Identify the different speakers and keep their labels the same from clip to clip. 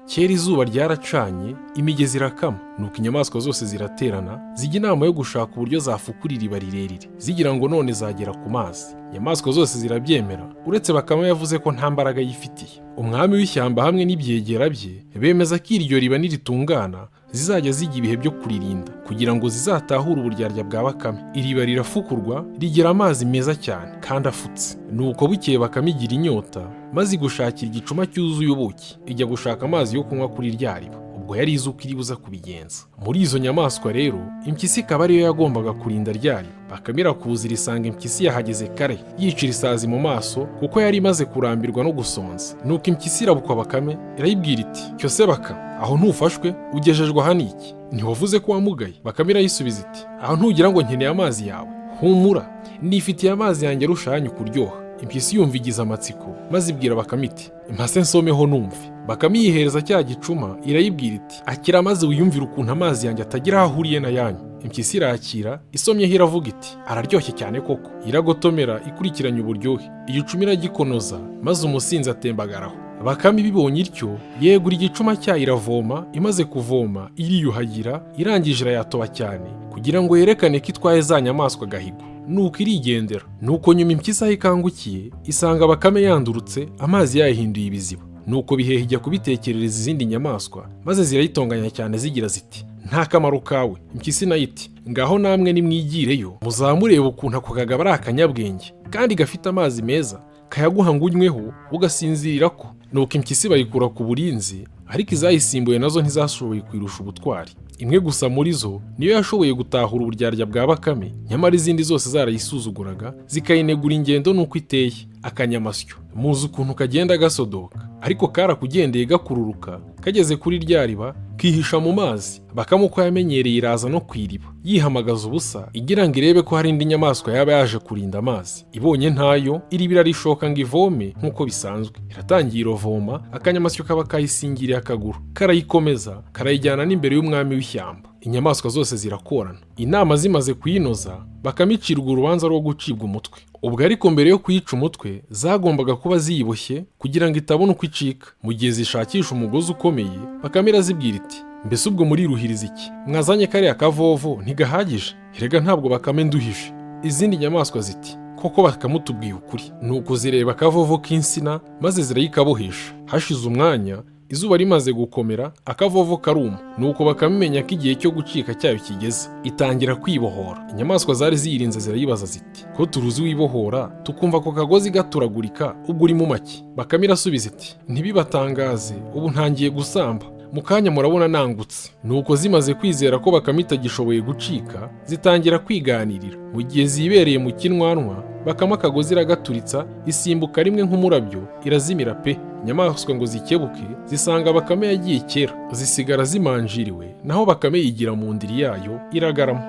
Speaker 1: Kera izuba ryaracanye, imigezi irakama, nuko inyamaswa zose ziraterana, zijya inama yo gushaka uburyo zafukura iriba rirerire, zigira ngo none zagera ku mazi. Inyamaswa zose zirabyemera, uretse Bakame yavuze ko nta mbaraga yifitiye. Umwami w'ishyamba hamwe n'ibyegera bye bemeza ko iryo riba niritungana zizajya zijya ibihe byo kuririnda kugira ngo zizatahure uburyarya bwa Bakame. Iriba rirafukurwa, rigira amazi meza cyane kandi afutse. Nuko bukeye Bakame igira inyota, maze gushakira igicuma cyuzuye ubuki, ijya gushaka amazi yo kunywa kuri rya riba. Ubwo yari izi uko iribuza kubigenza. Muri izo nyamaswa rero, impyisi ikaba ariyo yagombaga kurinda rya riba. Bakame irakuza irisanga impyisi yahageze kare, yicira isazi mu maso kuko yari imaze kurambirwa no gusonza. Nuko impyisi irabukwa Bakame, irayibwira iti: "Cyose Bakame, aho ntufashwe, ugejejwe aha niki? Ntiwavuze ko wamugaye?" Bakame irayisubiza iti: "Aho ntugira ngo nkeneye amazi yawe? Humura, nifitiye amazi yanjye arushanyu kuryoha." Impyisi yumva igize amatsiko, maze ibwira Bakame iti: "Impase nsomeho numve." Bakame yihereza cya gicuma, irayibwira iti: "Akira maze wiyumvire ukuntu amazi yanjye atagira aho ahuriye na yanyu." Impyisi irakira, isomyeho iravuga iti: "Araryoshye cyane koko." Iragotomera ikurikiranye uburyohe, igicuma iragikonoza, maze umusinzi atembagaraho. Bakame ibibonye ityo, yegura igicuma cyayo iravoma, imaze kuvoma iriyuhagira, irangije irayatoba cyane kugira ngo yerekane ko itwaye za nyamaswa gahigo. Nuko irigendera. Nuko nyuma impyisi aho ikangukiye, isanga Bakame yandurutse, amazi yayahinduye ibiziba. Nuko bihehe ijya kubitekerereza izindi nyamaswa, maze zirayitonganya cyane zigira ziti: "Nta kamaro kawe." Impyisi nayo iti: "Ngaho namwe nimwigireyo, muzamurebe ukuntu ako kagabo ari akanyabwenge kandi gafite amazi meza, kayaguha ngo unyweho ugasinzirira ko." Nuko impyisi bayikura ku burinzi, ariko izayisimbuye nazo ntizashoboye kwirusha ubutwari. Imwe gusa muri zo niyo yashoboye gutahura uburyarya bwa Bakame, nyamara izindi zose zarayisuzuguraga, zikayinegura ingendo nuko iteye. Akanyamasyo muzi ukuntu kagenda gasodoka, ariko karakugendeye gakururuka, kageze kuri rya riba kihisha mu mazi. Bakame uko yamenyereye iraza no kwiriba, yihamagaza ubusa igira ngo irebe ko hari indi nyamaswa yaba yaje kurinda amazi. Ibonye ntayo, iribira rishoka ngo ivome nk'uko bisanzwe. Iratangira irovoma, akanyamasyo kaba kayisingiriye akaguru, karayikomeza, karayijyana n'imbere y'umwami w'ishyamba. Inyamaswa zose zirakorana. Inama zimaze kuyinoza, Bakame icirwa urubanza rwo gucibwa umutwe. Ubwo ariko mbere yo kuyica umutwe, zagombaga kuba ziyiboshye kugira ngo itabona uko icika. Mu gihe zishakisha umugozi ukomeye, Bakame irazibwira iti: "Mbese ubwo muriruhiriza iki? Mwazanye kariya kavovo ntigahagije? Erega ntabwo Bakame nduhishe." Izindi nyamaswa ziti: "Koko bakamutubwiye ukuri." Nuko zireba akavovo k'insina, maze zirayikabohesha. Hashize umwanya, izuba rimaze gukomera, akavovo karuma. Nuko Bakame imenya ko igihe cyo gucika cyayo kigeze, itangira kwibohora. Inyamaswa zari ziyirinze zirayibaza ziti: "Ko turuzi wibohora, tukumva ako kagozi gaturagurika, ubwo uri mu make?" Bakame irasubiza iti: "Ntibibatangaze, ubu ntangiye gusamba, mu kanya murabona nangutse." Nuko zimaze kwizera ko Bakame itagishoboye gucika, zitangira kwiganirira. Mu gihe zibereye mu kinwanwa, Bakame akagozi iragaturitsa, isimbuka rimwe nk'umurabyo, irazimira pe. Inyamaswa ngo zikebuke, zisanga Bakame yagiye kera, zisigara zimanjiriwe, naho Bakame yigira mu ndiri yayo iragarama.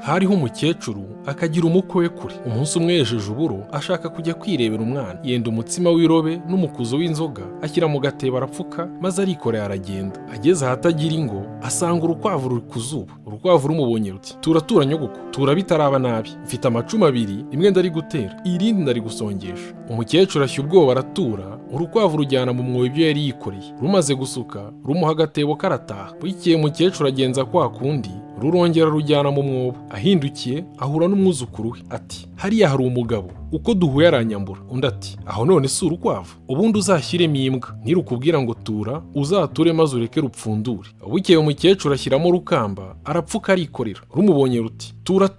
Speaker 1: Hariho umukecuru akagira umukwe we kure. Umunsi umwe yejeje uburo, ashaka kujya kwirebera umwana. Yenda umutsima w'irobe n'umukuzo w'inzoga, ashyira mu gatebo arapfuka, maze arikoreye aragenda. Ageze ahatagira ingo, asanga urukwavu ruri ku zuba. Urukwavu rumubonye ruti: "Turatura nyogoko, tura bitaraba nabi. Mfite amacumu abiri, rimwe ndari gutera, irindi ndari gusongesha." Umukecuru ashya ubwoba aratura, urukwavu rujyana mu mwobo ibyo yari yikoreye. Rumaze gusuka, rumuha agatebo karataha. Bukeye umukecuru agenza kwa kundi, rurongera rujyana mu mwobo. Ahindukiye ahura n'umwuzukuru we ati: "Hariya hari umugabo, uko duhuye aranyambura." Undi ati: "Aho none si urukwavu? Ubundi uzashyiremo imbwa, nirukubwira ngo tura, uzature maze ureke rupfundure." Bukeye umukecuru ashyiramo rukamba, arapfuka arikorera. Rumubonye ruti: "Tura."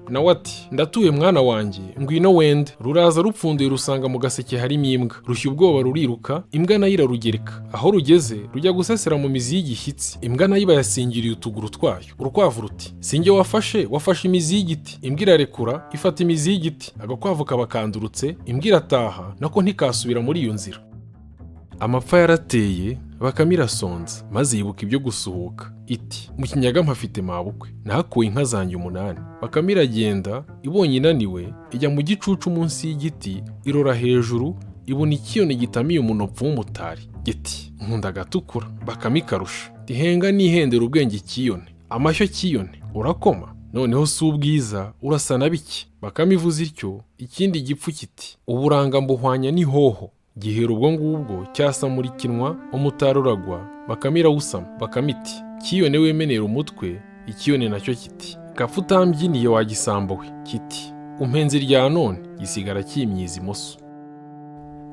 Speaker 1: Nawe ati: "Ndatuye mwana wanjye, ngwino wende." Ruraza rupfunduye rusanga mu gaseke harimo imbwa. Rushya ubwoba ruriruka, imbwa nayo irarugereka. Aho rugeze rujya gusesera mu mizi y'igishyitsi, imbwa nayo iba yasingiriye utuguru twayo. Urukwavu ruti: "Sinjye wafashe imizi y'igiti." Imbwa irarekura, ifata imizi y'igiti. Agakwavu kaba kandurutse, imbwa irataha, nako ntikasubira muri iyo nzira. Amapfa yarateye, Bakame irasonza, maze yibuka ibyo gusuhuka. Iti: "Mu kinyaga mpafite mabukwe, nahakuye inka zanjye 8." Bakame iragenda, ibonye inaniwe, ijya mu gicucu munsi y'igiti, irora hejuru, ibona ikiyoni gitamiye umunopfu w'umutari. Giti: "Nkunda agatukura." Bakame ikarusha: "Ihenga nihendera ubwenge ikiyone. Amashyo kiyone, urakoma? Noneho si ubwiza, urasa na biki." Bakame ivuze ityo, ikindi gipfu kiti: "Uburanga mbuhwanya n'ihoho." gihera ubwo ngubwo cyasamurikinwa umutari uragwa, Bakame irawusama. Bakame iti kiyone wemenera umutwe, ikiyone nacyo kiti gapfa utambyiniye wa gisambo we, kiti umpenzi rya none, gisigara kimyiza imoso.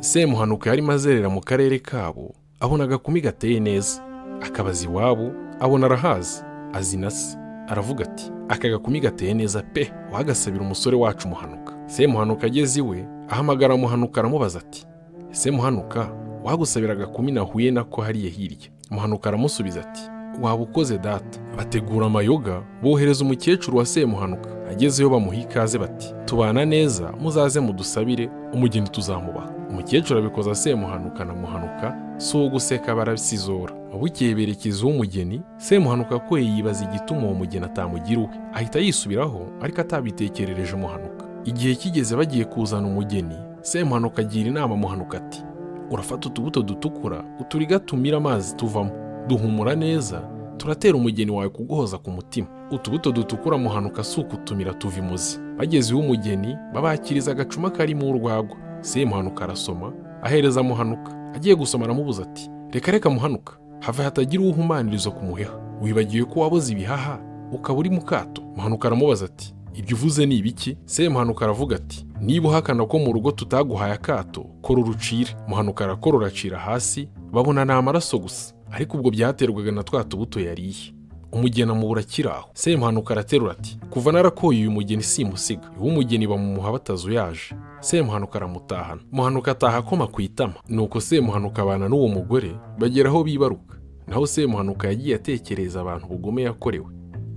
Speaker 1: Semuhanuka yari mazerera mu karere kabo, abona agakumi gateye neza, akabaza iwabo, abona arahazi, azi na se, aravuga ati aka gakumi gateye neza pe, wagasabira umusore wacu Muhanuka. Semuhanuka ageze iwe, ahamagara Muhanuka aramubaza ati ese Muhanuka, wagusabira agakumi nahuye nako hariya hirya? Muhanuka aramusubiza ati waba ukoze data. Bategura amayoga, bohereza umukecuru wa Semuhanuka. Agezeyo bamuha ikaze bati tubana neza, muzaze mudusabire, umugeni tuzamubaha. Umukecuru abikoza Semuhanuka na Muhanuka, si uwo guseka barabisizora. Bukeye berekeza uw'umugeni. Semuhanuka ko yibaza igituma uwo mugeni atamugira uwe, ahita yisubiraho ariko atabitekerereje Muhanuka. Igihe kigeze bagiye kuzana umugeni, Semuhanuka agira inama Muhanuka ati urafata utubuto dutukura uturiga tumira amazi tuvamo, duhumura neza, turatera umugeni wawe kuguhoza ku mutima. Utubuto dutukura Muhanuka si ukutumira tuva imuzi. Bageze iw'umugeni babakiriza agacuma karimo urwagwa. Semuhanuka arasoma, ahereza Muhanuka. Agiye gusoma aramubuza ati reka Muhanuka, have hatagira uwuhumaniriza ku muheha, wibagiwe ko waboze ibihaha ukaba uri mu kato. Muhanuka aramubaza ati ibyo uvuze ni ibiki? Semuhanuka aravuga ati niba uhakana ko mu rugo tutaguhaye akato, kora urucire. Muhanuka arakorora acira hasi, babona ni amaraso gusa, ariko ubwo byaterwaga na twa tubuto yariye. Umugeni amubura akiraho. Semuhanuka araterura ati kuva narakoye uyu mugeni simusiga. Uw'umugeni bamumuha batazuyaje. Semuhanuka aramutahana. Muhanuka ataha akoma ku itama. Nuko Semuhanuka abana n'uwo mugore bagera aho bibaruka. Naho Semuhanuka yagiye atekereza abantu ubugome yakorewe,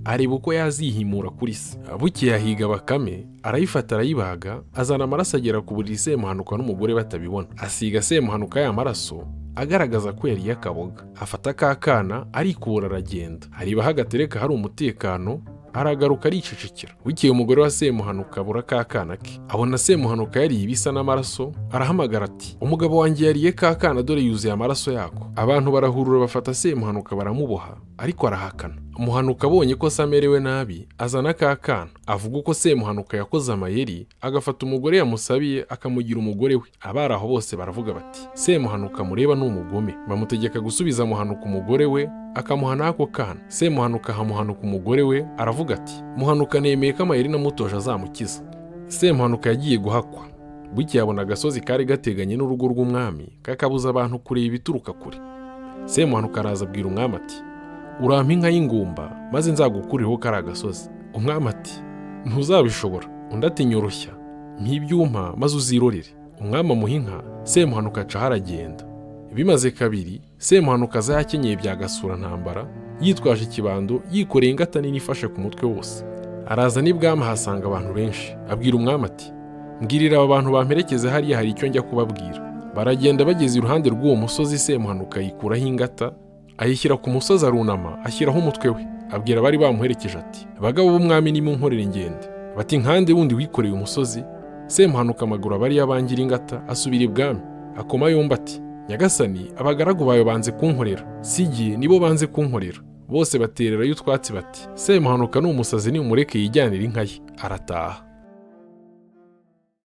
Speaker 1: areba uko yazihimura kuri se. Bukeye ahiga Bakame, arayifata arayibaga, azana amaraso agera ku buriri Semuhanuka n'umugore batabibona. Asiga Semuhanuka ya maraso agaragaza ko yari yakaboga. Afata ka kana arikura aragenda. Hariba hagatereka hari umutekano, aragaruka aricecekera. Bukeye umugore wa Semuhanuka abura ka kana ke, abona Semuhanuka yariye ibisa n'amaraso, arahamagara ati umugabo wanjye yariye ka kana, dore yuzuye amaraso yako. Abantu barahurura bafata Semuhanuka baramuboha, ariko arahakana. Muhanuka abonye ko se amerewe nabi, azana ka kana, avuga uko Semuhanuka yakoze amayeri, agafata umugore yamusabiye akamugira umugore we. Abari aho bose baravuga bati Semuhanuka mureba ni umugome. Bamutegeka gusubiza Muhanuka umugore we, akamuha n'ako kana. Semuhanuka ahamuhanuka umugore we, aravuga ati Muhanuka nemeye ko amayeri namutoje azamukiza. Semuhanuka yagiye guhakwa. Bukeye abona agasozi kari gateganye n'urugo rw'umwami, kakabuza abantu kureba ibituruka kure. Semuhanuka araza abwira umwami ati urampa inka y'ingumba maze nzagukurireho kari agasozi. Umwami ati ntuzabishobora. Undi ati nyoroshya, mpibyumpa maze uzirorere. Umwami amuha inka, Semuhanuka acaho aragenda. Bimaze kabiri, Semuhanuka aza yakenyeye bya gasura ntambara, yitwaje ikibando, yikoreye ingata nini ifashe ku mutwe wose. Araza n'ibwami ahasanga abantu benshi, abwira umwami ati mbwirira aba bantu bamperekeze hariya, hari icyo njya kubabwira. Baragenda bageze iruhande rw'uwo musozi. Semuhanuka yikuraho ingata, ayishyira ku musozi, arunama ashyiraho umutwe we, abwira abari bamuherekeje ati abagabo b'umwami nimunkorere ingende. Bati nkande wundi wikoreye umusozi? Semuhanuka amaguru abari yabangira ingata, asubira ibwami, akoma yombi ati nyagasani, abagaragu bayo banze kunkorera, sigiye nibo banze kunkorera. Bose batererayo utwatsi bati Semuhanuka ni umusazi, nimumureke yijyanire inka ye. Arataha.